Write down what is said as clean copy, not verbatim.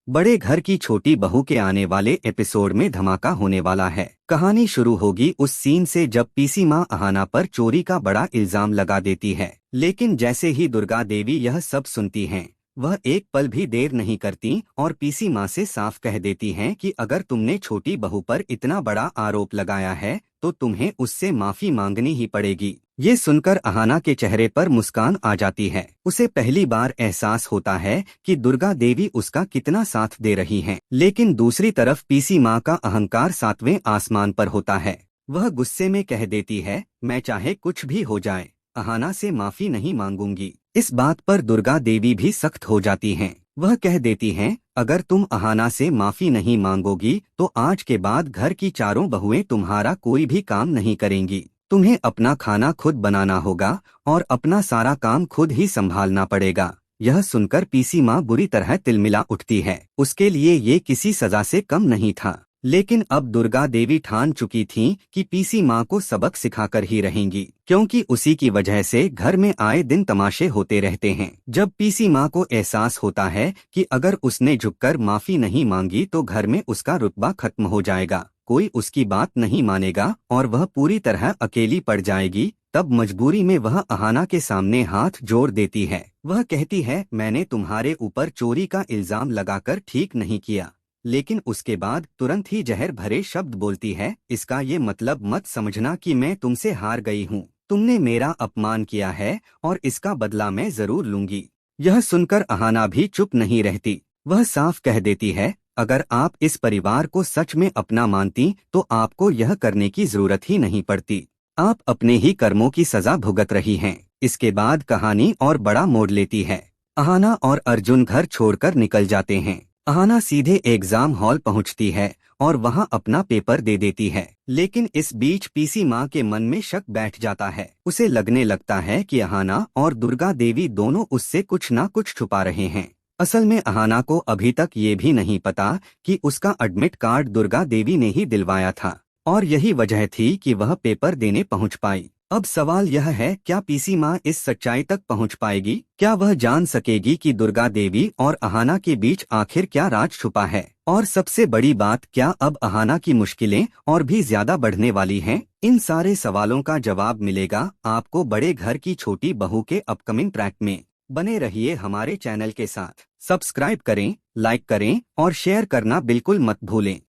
बड़े घर की छोटी बहू के आने वाले एपिसोड में धमाका होने वाला है। कहानी शुरू होगी उस सीन से जब पीसी माँ अहाना पर चोरी का बड़ा इल्जाम लगा देती है। लेकिन जैसे ही दुर्गा देवी यह सब सुनती हैं, वह एक पल भी देर नहीं करती और पीसी माँ से साफ कह देती हैं कि अगर तुमने छोटी बहू पर इतना बड़ा आरोप लगाया है तो तुम्हें उससे माफी मांगनी ही पड़ेगी। ये सुनकर अहाना के चेहरे पर मुस्कान आ जाती है। उसे पहली बार एहसास होता है कि दुर्गा देवी उसका कितना साथ दे रही हैं। लेकिन दूसरी तरफ पीसी माँ का अहंकार सातवें आसमान पर होता है। वह गुस्से में कह देती है, मैं चाहे कुछ भी हो जाए, अहाना से माफी नहीं मांगूंगी। इस बात पर दुर्गा देवी भी सख्त हो जाती हैं। वह कह देती हैं, अगर तुम अहाना से माफी नहीं मांगोगी तो आज के बाद घर की चारों बहुएं तुम्हारा कोई भी काम नहीं करेंगी। तुम्हें अपना खाना खुद बनाना होगा और अपना सारा काम खुद ही संभालना पड़ेगा। यह सुनकर पीसी माँ बुरी तरह तिलमिला उठती है। उसके लिए ये किसी सजा से कम नहीं था। लेकिन अब दुर्गा देवी ठान चुकी थीं कि पीसी माँ को सबक सिखाकर ही रहेंगी, क्योंकि उसी की वजह से घर में आए दिन तमाशे होते रहते हैं। जब पीसी माँ को एहसास होता है कि अगर उसने झुककर माफी नहीं मांगी तो घर में उसका रुतबा खत्म हो जाएगा, कोई उसकी बात नहीं मानेगा और वह पूरी तरह अकेली पड़ जाएगी, तब मजबूरी में वह अहाना के सामने हाथ जोड़ देती है। वह कहती है, मैंने तुम्हारे ऊपर चोरी का इल्जाम लगाकर ठीक नहीं किया। लेकिन उसके बाद तुरंत ही जहर भरे शब्द बोलती है, इसका ये मतलब मत समझना कि मैं तुमसे हार गई हूँ। तुमने मेरा अपमान किया है और इसका बदला मैं जरूर लूंगी। यह सुनकर अहाना भी चुप नहीं रहती। वह साफ कह देती है, अगर आप इस परिवार को सच में अपना मानती तो आपको यह करने की जरूरत ही नहीं पड़ती। आप अपने ही कर्मों की सजा भुगत रही हैं। इसके बाद कहानी और बड़ा मोड़ लेती है। अहाना और अर्जुन घर छोड़कर निकल जाते हैं। अहाना सीधे एग्जाम हॉल पहुंचती है और वहां अपना पेपर दे देती है। लेकिन इस बीच पीसी माँ के मन में शक बैठ जाता है। उसे लगने लगता है कि अहाना और दुर्गा देवी दोनों उससे कुछ ना कुछ छुपा रहे हैं। असल में अहाना को अभी तक ये भी नहीं पता कि उसका एडमिट कार्ड दुर्गा देवी ने ही दिलवाया था और यही वजह थी कि वह पेपर देने पहुंच पाई। अब सवाल यह है, क्या पीसी माँ इस सच्चाई तक पहुंच पाएगी? क्या वह जान सकेगी कि दुर्गा देवी और अहाना के बीच आखिर क्या राज छुपा है? और सबसे बड़ी बात, क्या अब अहाना की मुश्किलें और भी ज्यादा बढ़ने वाली हैं? इन सारे सवालों का जवाब मिलेगा आपको बड़े घर की छोटी बहू के अपकमिंग ट्रैक में। बने रहिए हमारे चैनल के साथ। सब्सक्राइब करें, लाइक करें और शेयर करना बिल्कुल मत भूलें।